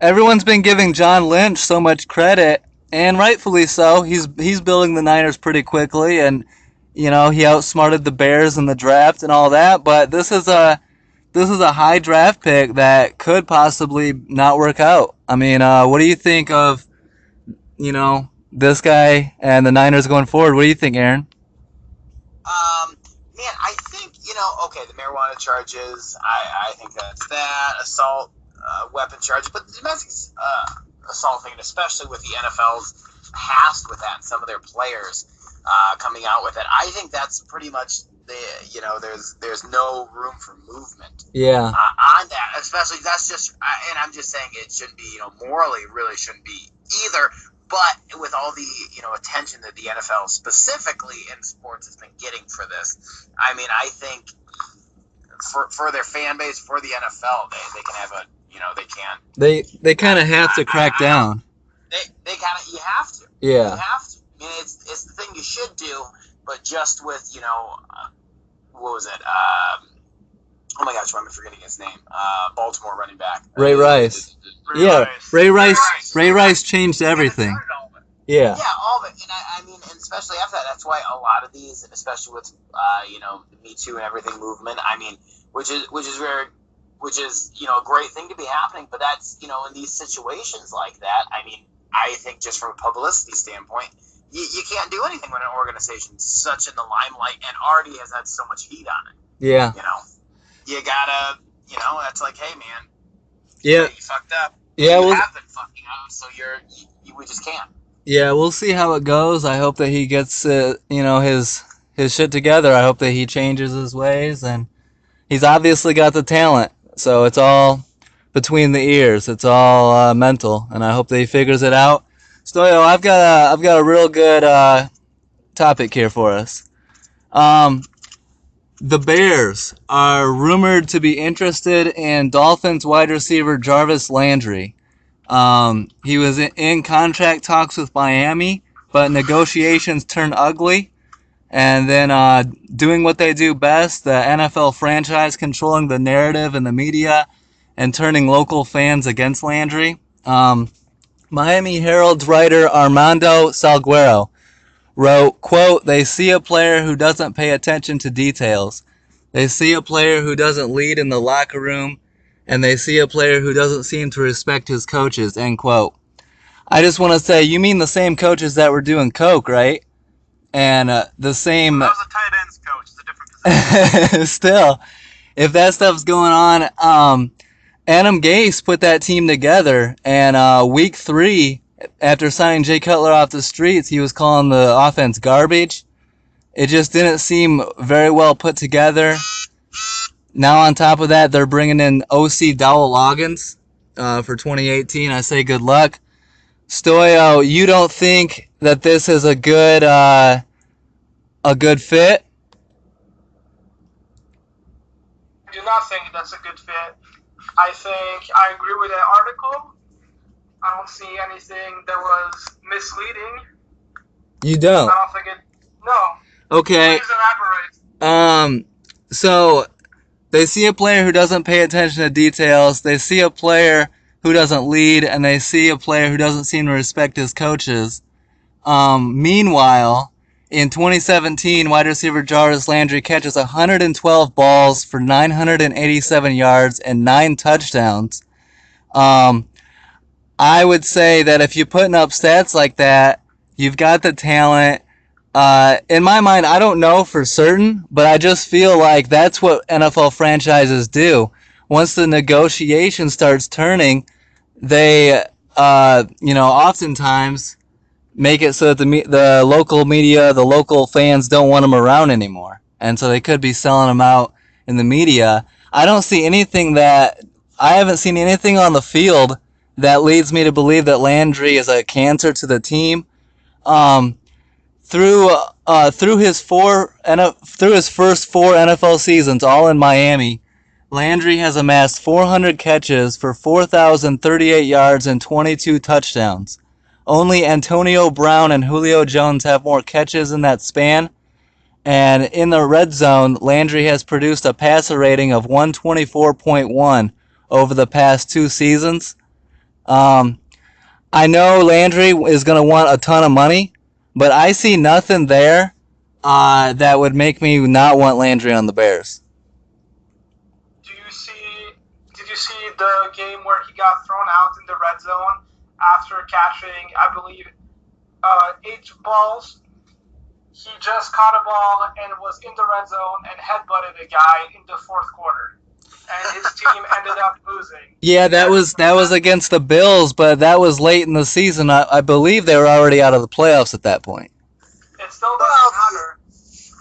everyone's been giving John Lynch so much credit, and rightfully so. He's building the Niners pretty quickly, and he outsmarted the Bears in the draft and all that, but this is a high draft pick that could possibly not work out. I mean, what do you think of, this guy and the Niners going forward? What do you think, Aaron? Man, I think, the marijuana charges, I think that's that, assault weapon charges, but the domestic assault thing, especially with the NFL's past with that and some of their players coming out with it, I think that's pretty much there's no room for movement. Yeah. On that, especially that's just, and I'm just saying it shouldn't be, morally really shouldn't be either. But with all the attention that the NFL specifically in sports has been getting for this, I mean, I think for their fan base, for the NFL, they can have a They kind of have to crack down. They kind of, you have to. Yeah. You have to. I mean, it's the thing you should do, but just with what was it? Oh my gosh, why am I forgetting his name? Baltimore running back. Ray Rice. Ray Rice changed everything. Yeah. Yeah, all of it. And I mean, and especially after that, that's why a lot of these, and especially with the Me Too and everything movement, I mean, which is a great thing to be happening, but that's, in these situations like that, I mean, I think just from a publicity standpoint, you can't do anything when an organization's such in the limelight and already has had so much heat on it. Yeah. You gotta, that's like, hey, man. Yeah. You fucked up. Yeah. You have been fucking up, so we just can't. Yeah, we'll see how it goes. I hope that he gets, his shit together. I hope that he changes his ways, and he's obviously got the talent. So it's all between the ears. It's all mental, and I hope that he figures it out. Stoyo, I've got a real good topic here for us. The Bears are rumored to be interested in Dolphins wide receiver Jarvis Landry. He was in contract talks with Miami, but negotiations turned ugly. And then doing what they do best, the NFL franchise controlling the narrative in the media and turning local fans against Landry. Miami Herald's writer Armando Salguero wrote, quote, "They see a player who doesn't pay attention to details. They see a player who doesn't lead in the locker room, and they see a player who doesn't seem to respect his coaches," end quote. I just want to say, you mean the same coaches that were doing coke, right? And the same... That was a tight ends coach. It's a different position. Still, if that stuff's going on, Adam Gase put that team together, and week 3, after signing Jay Cutler off the streets, he was calling the offense garbage. It just didn't seem very well put together. Now on top of that, they're bringing in O.C. Dowell-Loggins for 2018. I say good luck. Stoyo, you don't think that this is a good fit? I do not think that's a good fit. I think I agree with that article. I don't see anything that was misleading. You don't? I don't think it... No. Okay. Please elaborate. So they see a player who doesn't pay attention to details. They see a player who doesn't lead, and they see a player who doesn't seem to respect his coaches. Meanwhile, in 2017, wide receiver Jarvis Landry catches 112 balls for 987 yards and 9 touchdowns. I would say that if you're putting up stats like that, you've got the talent. In my mind, I don't know for certain, but I just feel like that's what NFL franchises do. Once the negotiation starts turning, they, oftentimes make it so that the local media, the local fans don't want them around anymore. And so they could be selling them out in the media. I haven't seen anything on the field that leads me to believe that Landry is a cancer to the team. Through his first 4 NFL seasons, all in Miami, Landry has amassed 400 catches for 4,038 yards and 22 touchdowns. Only Antonio Brown and Julio Jones have more catches in that span. And in the red zone, Landry has produced a passer rating of 124.1 over the past 2 seasons. I know Landry is going to want a ton of money, but I see nothing there that would make me not want Landry on the Bears. Did you see the game where he got thrown out in the red zone after catching, I believe, 8 balls? He just caught a ball and was in the red zone and headbutted a guy in the 4th quarter. And his team ended up losing. Yeah, that was against the Bills, but that was late in the season. I believe they were already out of the playoffs at that point. It still doesn't matter.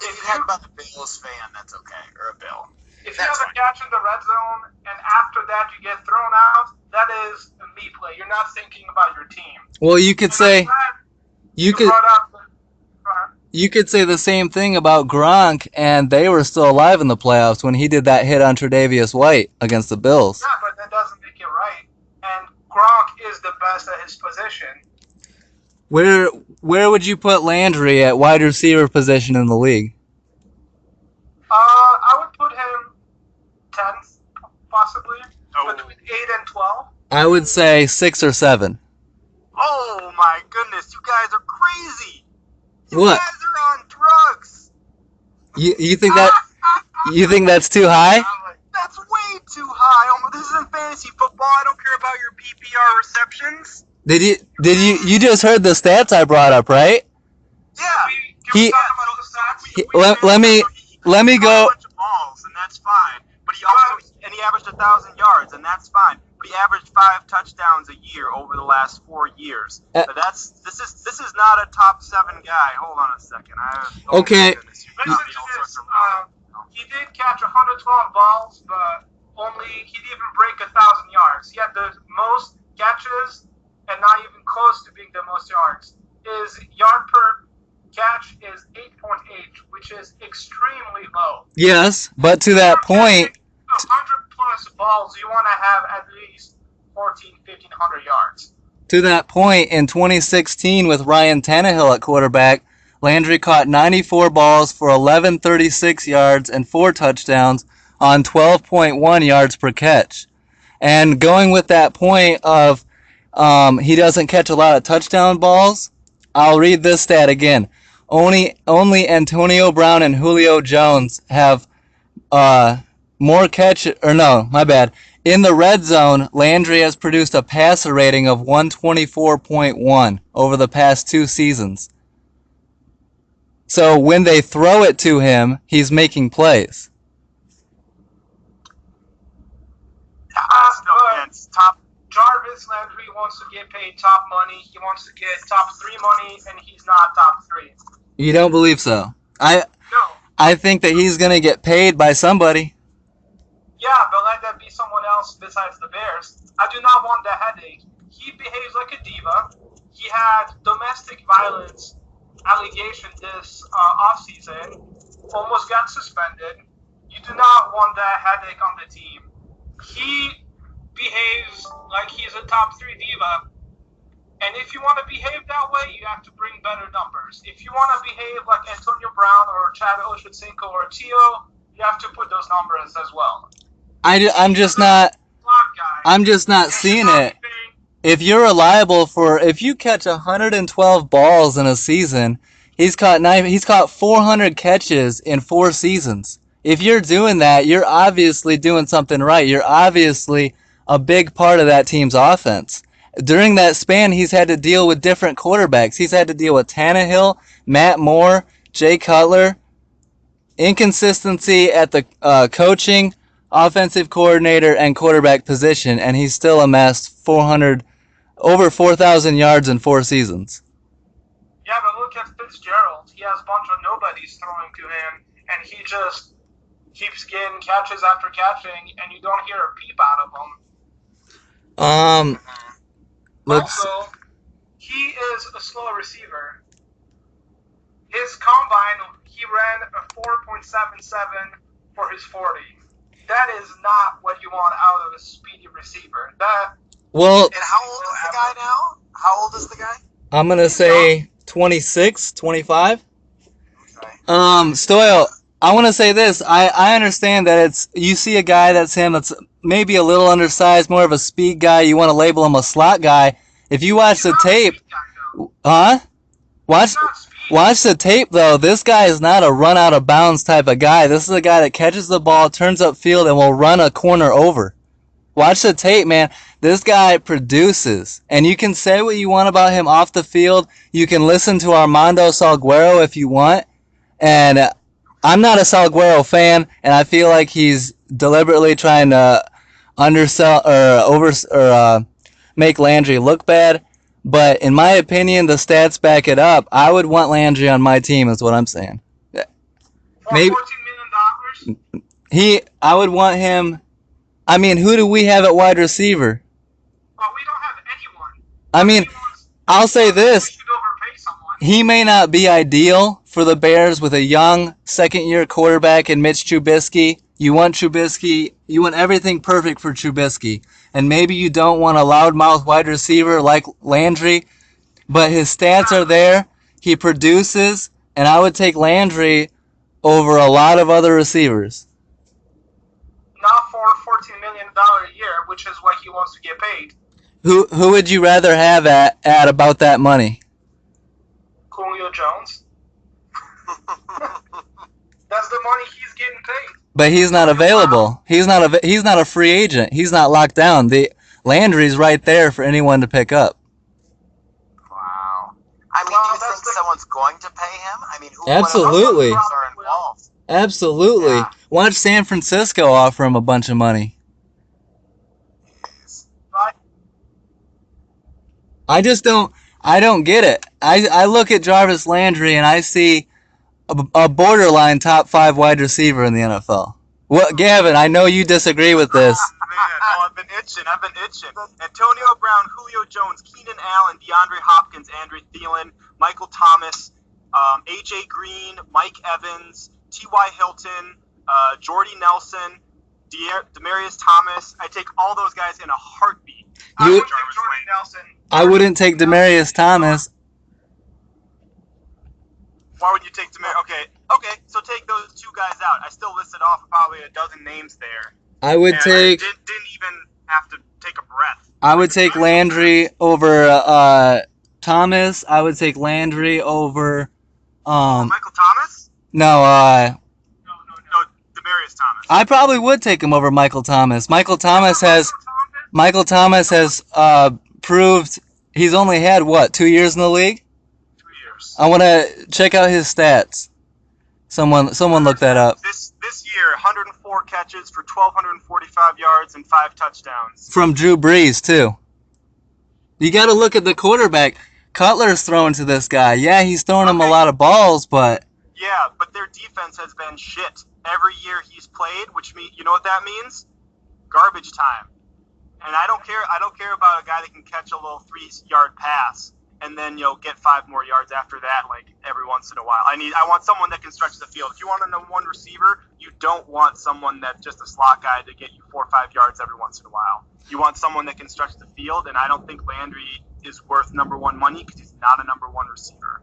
If you have a Bills fan, that's okay, or a Bill. If you have a catch in the red zone and after that you get thrown out, that is me play. You're not thinking about your team. Well, you could say you could say the same thing about Gronk, and they were still alive in the playoffs when he did that hit on Tre'Davious White against the Bills. Yeah, but that doesn't make it right. And Gronk is the best at his position. Where would you put Landry at wide receiver position in the league? I would put him 10th, possibly, between 8 and 12. I would say 6 or 7. Oh my goodness, you guys are crazy. What? You guys are on drugs. You think that's too high? That's way too high. This isn't fantasy football. I don't care about your PPR receptions. Did you just heard the stats I brought up, right? Yeah. Let me go. A bunch of balls, and that's fine. But he averaged 1,000 yards, and that's fine. But he averaged 5 touchdowns a year over the last 4 years. But this is not a top 7 guy. Hold on a second. Okay. He did catch 112 balls, but he didn't even break 1,000 yards. He had the most catches, and not even close to being the most yards. His yard per catch is 8.8, which is extremely low. Yes, but to that point, 100 plus balls, you want to have at least 1,500 yards. To that point, in 2016 with Ryan Tannehill at quarterback, Landry caught 94 balls for 1,136 yards and 4 touchdowns on 12.1 yards per catch. And going with that point of he doesn't catch a lot of touchdown balls, I'll read this stat again. Only Antonio Brown and Julio Jones have more catch. Or no, my bad. In the red zone, Landry has produced a passer rating of 124.1 over the past 2 seasons. So when they throw it to him, he's making plays. Top Jarvis Landry wants to get paid top money. He wants to get top 3 money, and he's not top 3. You don't believe so? No. I think that he's going to get paid by somebody. Yeah, but let that be someone else besides the Bears. I do not want that headache. He behaves like a diva. He had domestic violence allegation this offseason. Almost got suspended. You do not want that headache on the team. He behaves like he's a top 3 diva. And if you want to behave that way, you have to bring better numbers. If you want to behave like Antonio Brown or Chad Ochocinco or Tio, you have to put those numbers as well. I'm just not seeing it. If you're reliable if you catch 112 balls in a season, he's caught 400 catches in 4 seasons. If you're doing that, you're obviously doing something right. You're obviously a big part of that team's offense. During that span, he's had to deal with different quarterbacks. He's had to deal with Tannehill, Matt Moore, Jay Cutler, inconsistency at the coaching, offensive coordinator, and quarterback position, and he's still amassed over 4,000 yards in 4 seasons. Yeah, but look at Fitzgerald. He has a bunch of nobodies throwing to him, and he just keeps getting catches after catching, and you don't hear a peep out of him. Also, he is a slow receiver. His combine, he ran a 4.77 for his 40. That is not what you want out of a speedy receiver. And how old is the guy now? How old is the guy? I'm going to say 26, 25. Okay. Stoyo, I want to say this. I understand that you see a guy that's maybe a little undersized, more of a speed guy. You want to label him a slot guy. If you watch the tape, watch the tape though. This guy is not a run out of bounds type of guy. This is a guy that catches the ball, turns upfield, and will run a corner over. Watch the tape, man. This guy produces. And you can say what you want about him off the field. You can listen to Armando Salguero if you want. And I'm not a Salguero fan, and I feel like he's deliberately trying to undersell or make Landry look bad. But in my opinion, the stats back it up. I would want Landry on my team is what I'm saying. Maybe $14 million? I would want him. I mean, who do we have at wide receiver? Well, we don't have I mean, I'll say this. We should overpay someone. He may not be ideal for the Bears with a young second-year quarterback in Mitch Trubisky. You want Trubisky. You want everything perfect for Trubisky. And maybe you don't want a loudmouth wide receiver like Landry, but his stats are there. He produces, and I would take Landry over a lot of other receivers. Not for $14 million a year, which is what he wants to get paid. Who would you rather have at about that money? Julio Jones. That's the money he's getting paid. But he's not available. He's not a free agent. He's not locked down. Landry's right there for anyone to pick up. Wow. I mean, do you think someone's going to pay him? I mean, who Absolutely. are involved? Absolutely. Yeah. Watch San Francisco offer him a bunch of money. I don't get it. I look at Jarvis Landry and I see a borderline top 5 wide receiver in the NFL. Well, Gavin, I know you disagree with this. Man, no, I've been itching. Antonio Brown, Julio Jones, Keenan Allen, DeAndre Hopkins, Andrew Thielen, Michael Thomas, A.J. Green, Mike Evans, T.Y. Hilton, Jordy Nelson, Demaryius Thomas. I take all those guys in a heartbeat. I would take Jordy Nelson. I wouldn't take Demaryius Thomas. Why would you take Demaryius? Okay, so take those 2 guys out. I still listed off probably a dozen names there. I would take. I didn't even have to take a breath. I would take Landry over Thomas. I would take Landry over. Michael Thomas? No. No, Demaryius Thomas. I probably would take him over Michael Thomas. Michael Thomas has proved he's only had 2 years in the league. 2 years. I want to check out his stats. Someone look that up. This year, 104 catches for 1,245 yards and 5 touchdowns. From Drew Brees, too. You got to look at the quarterback. Cutler's throwing to this guy. Yeah, he's throwing him a lot of balls, but... Yeah, but their defense has been shit every year he's played, which means, you know what that means? Garbage time. And I don't care about a guy that can catch a little 3-yard pass and then get 5 more yards after that, like every once in a while. I want someone that can stretch the field. If you want a number 1 receiver, you don't want someone that's just a slot guy to get you 4 or 5 yards every once in a while. You want someone that can stretch the field, and I don't think Landry is worth number 1 money because he's not a number 1 receiver.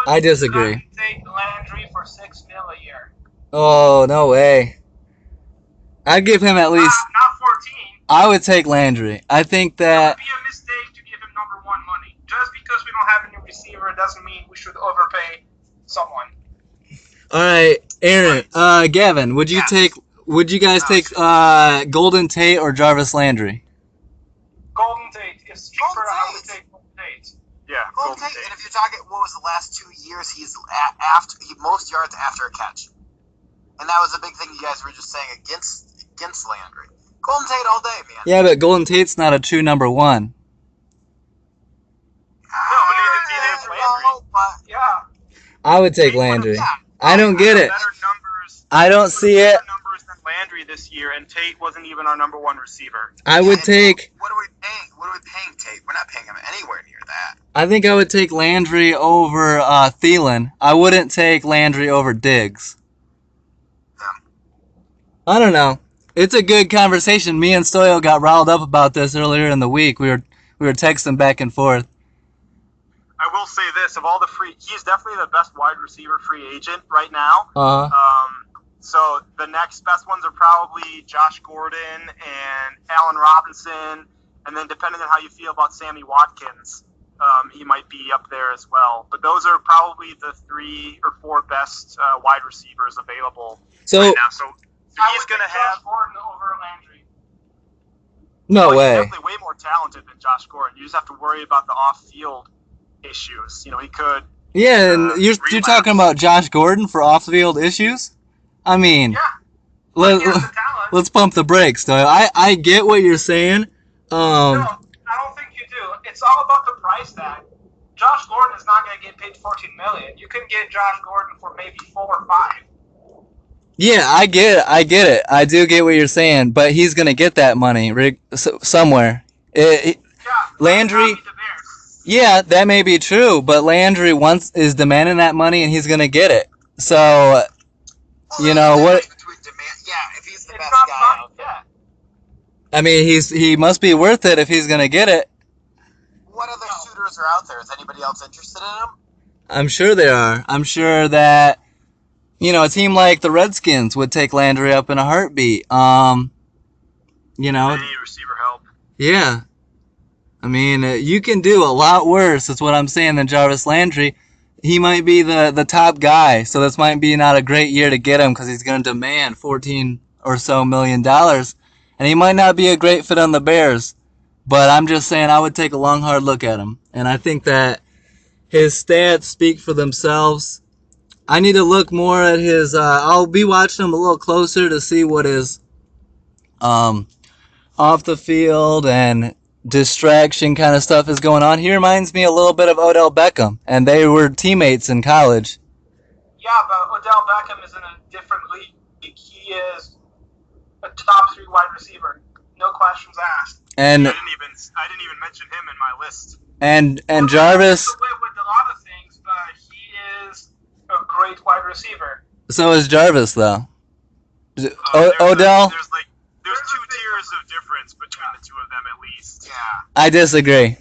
I disagree. Take Landry for $6 million a year. Oh, no way. I'd give him at least... Not 14. I would take Landry. I think that... It would be a mistake to give him number 1 money. Just because we don't have a new receiver doesn't mean we should overpay someone. All right, Aaron, Gavin, would you guys take Golden Tate or Jarvis Landry? Golden Tate is cheaper. I would take Golden Tate. Yeah, Golden Tate. And if you're talking, what was the last 2 years? He's most yards after a catch, and that was a big thing you guys were just saying against Landry. Golden Tate all day, man. Yeah, but Golden Tate's not a true number 1. No, but neither is Landry. Yeah. I would take Landry. I don't get it. Better numbers. I don't see it. Better numbers than Landry this year, and Tate wasn't even our number 1 receiver. I would take... What are we paying? What are we paying Tate? We're not paying him anywhere near that. I think I would take Landry over Thielen. I wouldn't take Landry over Diggs. I don't know. It's a good conversation. Me and Stoyo got riled up about this earlier in the week. We were texting back and forth. I will say this: of all the he's definitely the best wide receiver free agent right now. So the next best ones are probably Josh Gordon and Allen Robinson, and then depending on how you feel about Sammy Watkins, he might be up there as well. But those are probably the 3 or 4 best wide receivers available right now. So he's going to have Gordon over Landry. No way. He's definitely way more talented than Josh Gordon. You just have to worry about the off-field issues. He could. Yeah, and you're talking about Josh Gordon for off-field issues? I mean, yeah. Let's pump the brakes, though. I get what you're saying. No, I don't think you do. It's all about the price tag. Josh Gordon is not going to get paid $14 million. You can get Josh Gordon for maybe 4 or 5. Yeah, I get it. I do get what you're saying, but he's going to get that money somewhere. Landry, Yeah, that may be true, but Landry is demanding that money, and he's gonna get it. So, you know what? Between demand, yeah, if he's the It's best not guy fun. out there. Yeah. I mean, he must be worth it if he's gonna get it. What other suitors are out there? Is anybody else interested in him? I'm sure there are. I'm sure that a team like the Redskins would take Landry up in a heartbeat. They need receiver help. Yeah. I mean, you can do a lot worse, is what I'm saying, than Jarvis Landry. He might be the top guy, so this might be not a great year to get him because he's going to demand $14 or so million, and he might not be a great fit on the Bears. But I'm just saying I would take a long, hard look at him, and I think that his stats speak for themselves. I need to look more at his. I'll be watching him a little closer to see what his off the field and distraction kind of stuff is going on. He reminds me a little bit of Odell Beckham, and they were teammates in college. Yeah, but Odell Beckham is in a different league. He is a top 3 wide receiver. No questions asked. And I didn't even mention him in my list. and Jarvis. With a lot of things, but he is a great wide receiver. So is Jarvis, though. There's Odell. 2 tiers of difference between the two of them at least. Yeah. I disagree.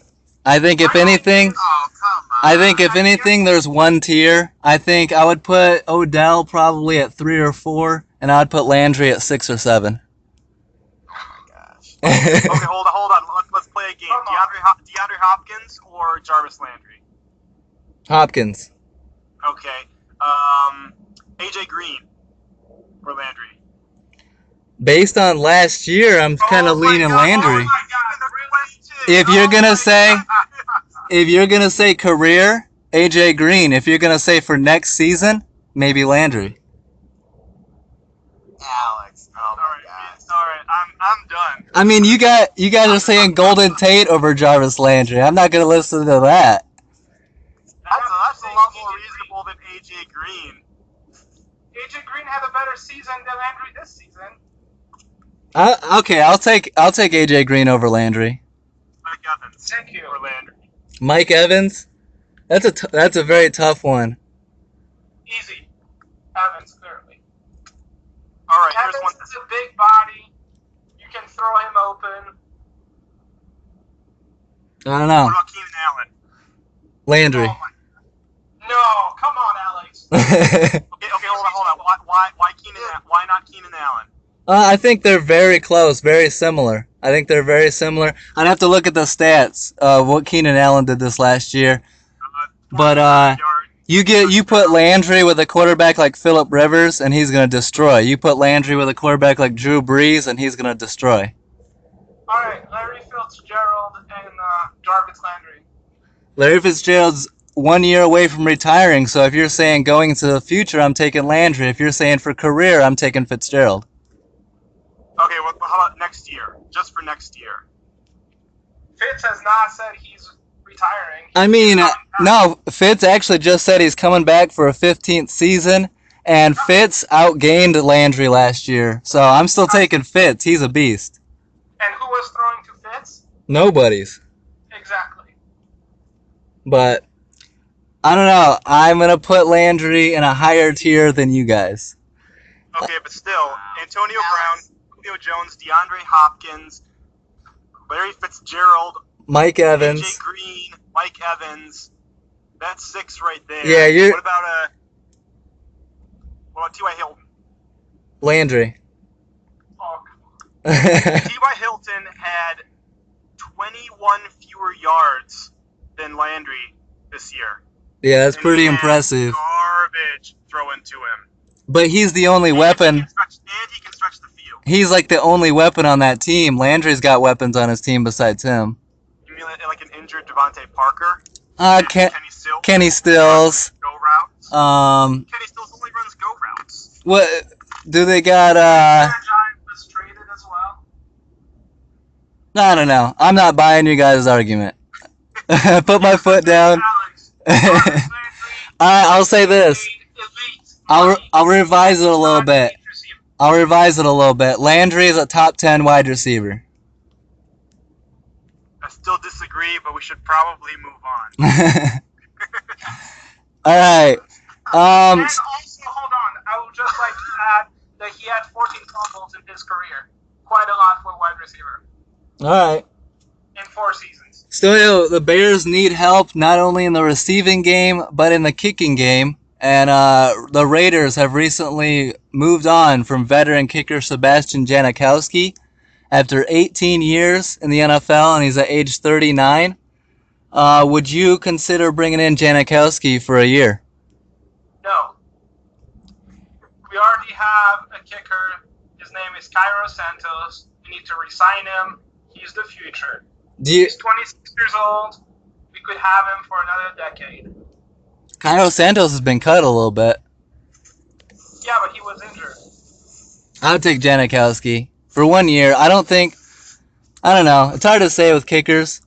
I think if anything, Oh, come on. there's one tier. I think I would put Odell probably at 3 or 4, and I would put Landry at 6 or 7. Oh my gosh. Okay, hold on. Let's play a game. DeAndre Hopkins or Jarvis Landry? Hopkins. Okay. AJ Green or Landry? Based on last year, I'm kind of leaning Landry. Oh my God, If you're gonna say career, AJ Green. If you're gonna say for next season, maybe Landry. Alex. Oh my gosh. All right. I'm done. I mean, you guys are saying Golden Tate over Jarvis Landry. I'm not gonna listen to that. That's a lot more reasonable than AJ Green. AJ Green had a better season than Landry this season. Okay, I'll take AJ Green over Landry. Mike Evans. Thank you. Or Landry. Mike Evans, that's a very tough one. Easy. Evans, clearly. All right. Here's one. Evans is a big body. You can throw him open. I don't know. What about Keenan Allen? Landry. Oh my. No, come on, Alex. Okay, hold on. Why not Keenan Allen? I think they're very close, very similar. I'd have to look at the stats of what Keenan Allen did this last year. But you put Landry with a quarterback like Phillip Rivers, and he's going to destroy. You put Landry with a quarterback like Drew Brees, and he's going to destroy. All right, Larry Fitzgerald and Jarvis Landry. Larry Fitzgerald's 1 year away from retiring, so if you're saying going into the future, I'm taking Landry. If you're saying for career, I'm taking Fitzgerald. Okay, well, how about next year? Just for next year. Fitz has not said he's retiring. I mean, no, Fitz actually just said he's coming back for a 15th season, and Fitz outgained Landry last year, so I'm still taking Fitz. He's a beast. And who was throwing to Fitz? Nobody's. Exactly. But I don't know. I'm going to put Landry in a higher tier than you guys. Okay, but still, Antonio Brown, Julio Jones, DeAndre Hopkins, Larry Fitzgerald, Mike Evans. AJ Green, Mike Evans. That's 6 right there. Yeah, you're. What about T.Y. Hilton? Landry. Oh, T.Y. Hilton had 21 fewer yards than Landry this year. Yeah, that's And pretty he had impressive. Garbage thrown to him. But he's the only weapon. He can stretch the field. He's like the only weapon on that team. Landry's got weapons on his team besides him. You mean like an injured Devontae Parker? Kenny Stills. Go routes. Kenny Stills only runs go routes. What do they got? Giant was traded as well. I don't know. I'm not buying you guys' argument. Put my foot down. Alex, I'll say this. I'll revise it a little bit. Landry is a top 10 wide receiver. I still disagree. agree, but we should probably move on. All right. And also, hold on, I would just like to add that he had 14 fumbles in his career. Quite a lot for a wide receiver. All right. In 4 seasons. Stoyo, the Bears need help not only in the receiving game, but in the kicking game. And the Raiders have recently moved on from veteran kicker Sebastian Janikowski after 18 years in the NFL, and he's at age 39. Would you consider bringing in Janikowski for a year? No. We already have a kicker. His name is Cairo Santos. We need to re-sign him. He's the future. He's 26 years old. We could have him for another decade. Cairo Santos has been cut a little bit. Yeah, but he was injured. I would take Janikowski for 1 year. I don't know. It's hard to say with kickers.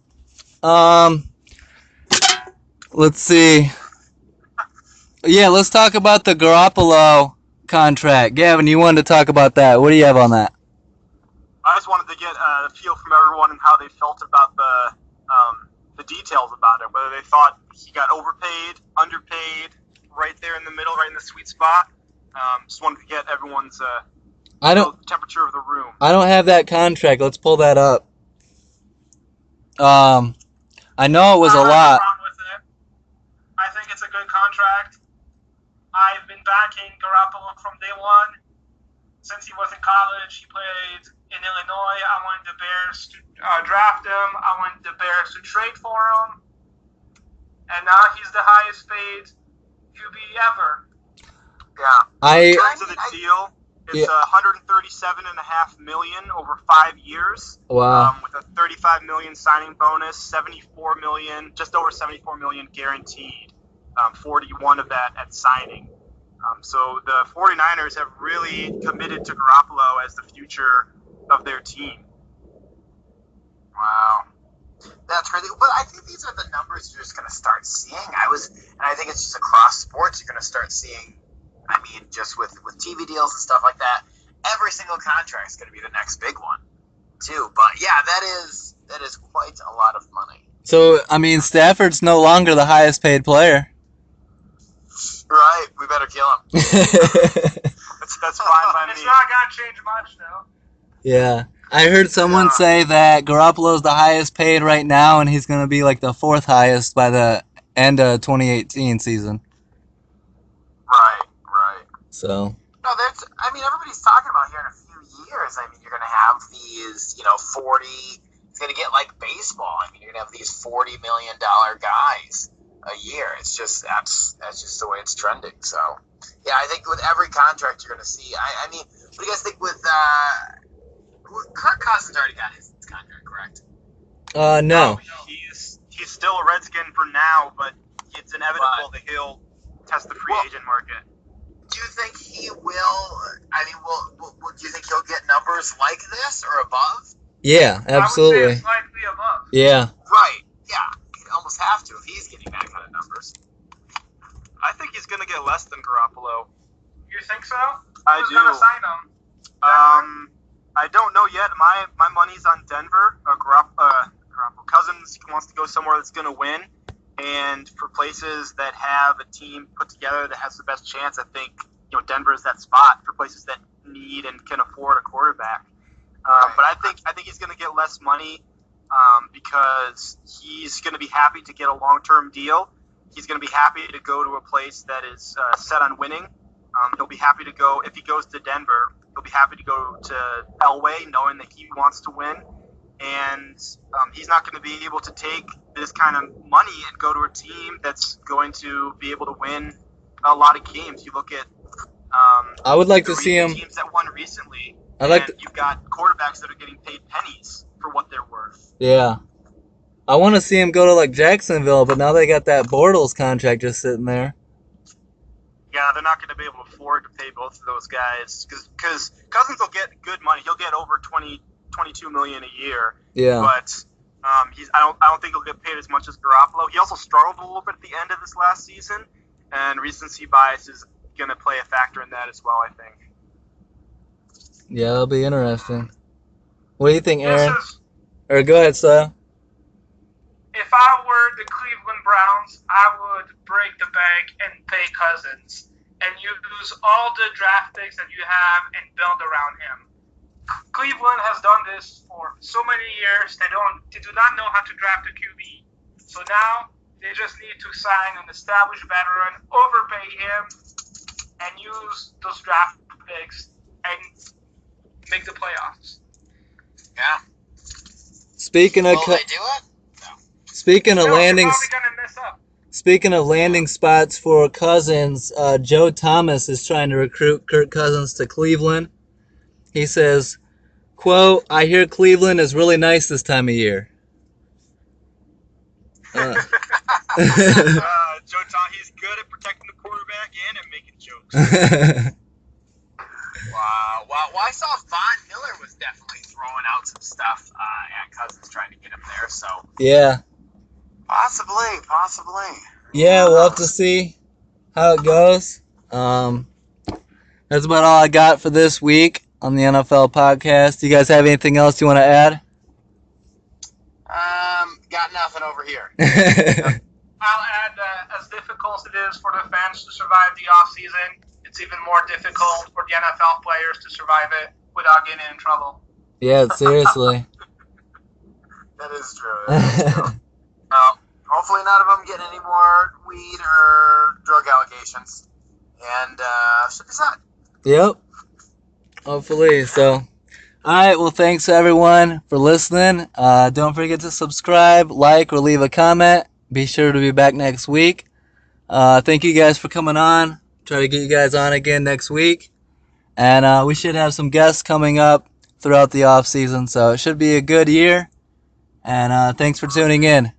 Let's see. Yeah, let's talk about the Garoppolo contract. Gavin, you wanted to talk about that. What do you have on that? I just wanted to get a feel from everyone and how they felt about the details about it, whether they thought he got overpaid, underpaid, right there in the middle, right in the sweet spot. Just wanted to get everyone's temperature of the room. I don't have that contract. Let's pull that up. I know it was a lot. I think it's a good contract. I've been backing Garoppolo from day one. Since he was in college, he played in Illinois. I wanted the Bears to draft him. I wanted the Bears to trade for him. And now he's the highest paid QB ever. Yeah. In terms of the deal, it's $137.5 million over 5 years. Wow. With a $35 million signing bonus, $74 million, just over $74 million guaranteed. 41 of that at signing. So the 49ers have really committed to Garoppolo as the future of their team. Wow. That's crazy. But I think these are the numbers you're just going to start seeing. I think it's just across sports you're going to start seeing. I mean, just with TV deals and stuff like that, every single contract is going to be the next big one, too. But yeah, that is quite a lot of money. So, I mean, Stafford's no longer the highest paid player. Right, we better kill him. That's fine by me. It's not going to change much, though. Yeah. I heard someone say that Garoppolo's the highest paid right now, and he's going to be like the 4th highest by the end of 2018 season. Right. So. No, everybody's talking about here in a few years. I mean, you're going to have these, 40. It's going to get like baseball. I mean, you're going to have these $40 million guys a year. It's just that's just the way it's trending. So, yeah, I think with every contract you're going to see. I mean, what do you guys think with Kirk Cousins already got his contract, correct? No. He's still a Redskin for now, but it's inevitable that he'll test the free agent market. Do you think he will? I mean, do you think he'll get numbers like this or above? Yeah, absolutely. I would say slightly above. Yeah. Right. Yeah. He'd almost have to if he's getting that kind of numbers. I think he's going to get less than Garoppolo. You think so? I Who's do. going to sign him? I don't know yet. My money's on Denver. Garoppolo. Cousins wants to go somewhere that's going to win. And for places that have a team put together that has the best chance, I think Denver is that spot for places that need and can afford a quarterback. But I think he's going to get less money because he's going to be happy to get a long-term deal. He's going to be happy to go to a place that is set on winning. He'll be happy to go, if he goes to Denver, he'll be happy to go to Elway knowing that he wants to win. And he's not going to be able to take this kind of money and go to a team that's going to be able to win a lot of games. You look at I would like to see him. Teams that won recently. You've got quarterbacks that are getting paid pennies for what they're worth. Yeah. I want to see him go to like Jacksonville, but now they got that Bortles contract just sitting there. Yeah, they're not going to be able to afford to pay both of those guys because Cousins will get good money. He'll get over $22 million a year. Yeah. But I don't think he'll get paid as much as Garoppolo. He also struggled a little bit at the end of this last season, and recency bias is going to play a factor in that as well, I think. Yeah, that'll be interesting. What do you think, Aaron? Or go ahead, Stoyo. if I were the Cleveland Browns, I would break the bank and pay Cousins and use all the draft picks that you have and build around him. Cleveland has done this for so many years. They do not know how to draft a QB. So now they just need to sign an established veteran, overpay him, and use those draft picks and make the playoffs. Yeah. Speaking of Will they do it? No. speaking of No, landing they're probably gonna mess up. speaking of landing spots for Cousins, Joe Thomas is trying to recruit Kirk Cousins to Cleveland. He says, quote, "I hear Cleveland is really nice this time of year." Joe Tom, he's good at protecting the quarterback and at making jokes. Wow. Well, I saw Von Miller was definitely throwing out some stuff at Cousins trying to get him there. So Yeah. possibly. Yeah, we'll have to see how it goes. That's about all I got for this week on the NFL podcast. Do you guys have anything else you want to add? Got nothing over here. I'll add that as difficult as it is for the fans to survive the offseason, it's even more difficult for the NFL players to survive it without getting in trouble. Yeah, seriously. That is true. Hopefully none of them get any more weed or drug allegations. And should be set. Yep. Hopefully. So, all right. Well, thanks everyone for listening. Don't forget to subscribe, like, or leave a comment. Be sure to be back next week. Thank you guys for coming on. Try to get you guys on again next week. And we should have some guests coming up throughout the off season. So it should be a good year. And thanks for tuning in.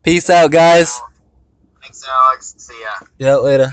Peace out, guys. Thanks, Alex. See ya. Yeah, later.